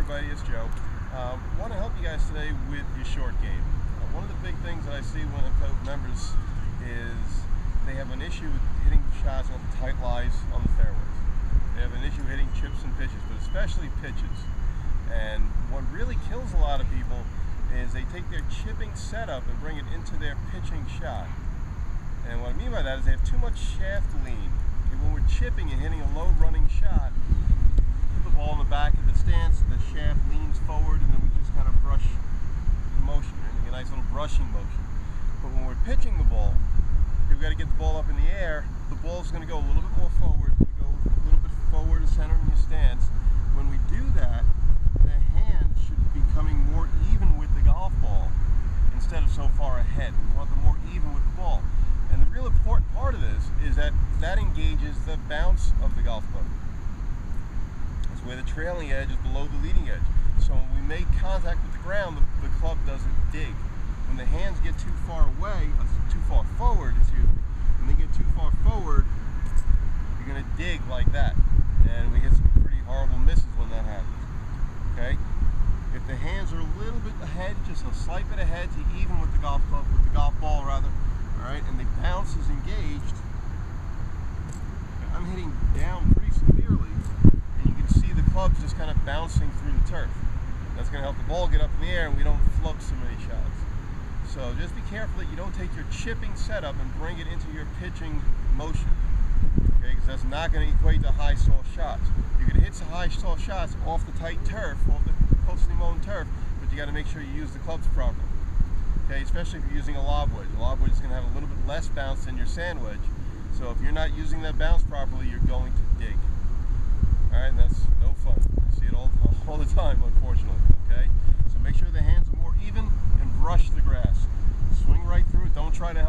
everybody, it's Joe. Want to help you guys today with your short game. One of the big things that I see when I play with members is they have an issue with hitting shots off tight lies on the fairways. They have an issue hitting chips and pitches, but especially pitches. And what really kills a lot of people is they take their chipping setup and bring it into their pitching shot. And what I mean by that is they have too much shaft lean. When we're chipping and hitting a low running shot, put the ball in the back of the stance, the shaft leans forward, and then we just kind of brush the motion, and a nice little brushing motion. But when we're pitching the ball, we've got to get the ball up in the air. The ball's going to go a little bit more forward. We go a little bit forward to center in your stance. When we do that, the hand should be coming more even with the golf ball instead of so far ahead. We want them more even with the ball. And the real important part of this is that engages the bounce of the golf club. That's where the trailing edge is below the leading edge. So when we make contact with the ground, the club doesn't dig. When the hands get too far away, too far forward, when they get too far forward, you're going to dig like that. And we hit some pretty horrible misses when that happens. Okay? If the hands are a little bit ahead, just a slight bit ahead to even with the golf club, with the golf ball rather, alright, and the bounce is engaged, I'm hitting down pretty severely, and you can see the club's just kind of bouncing through the turf. That's going to help the ball get up in the air and we don't float so many shots. So just be careful that you don't take your chipping setup and bring it into your pitching motion. Okay, because that's not going to equate to high stall shots. You can hit some high stall shots off the tight turf, off the closely mown turf, but you got to make sure you use the clubs properly. Okay, especially if you're using a lob wedge. A lob wedge is going to have a little bit less bounce than your sand wedge. So if you're not using that bounce properly, you're going to dig. Alright, and that's no fun. I see it all the time, unfortunately. Okay? So make sure the hands are more even and brush the grass. Swing right through it. Don't try to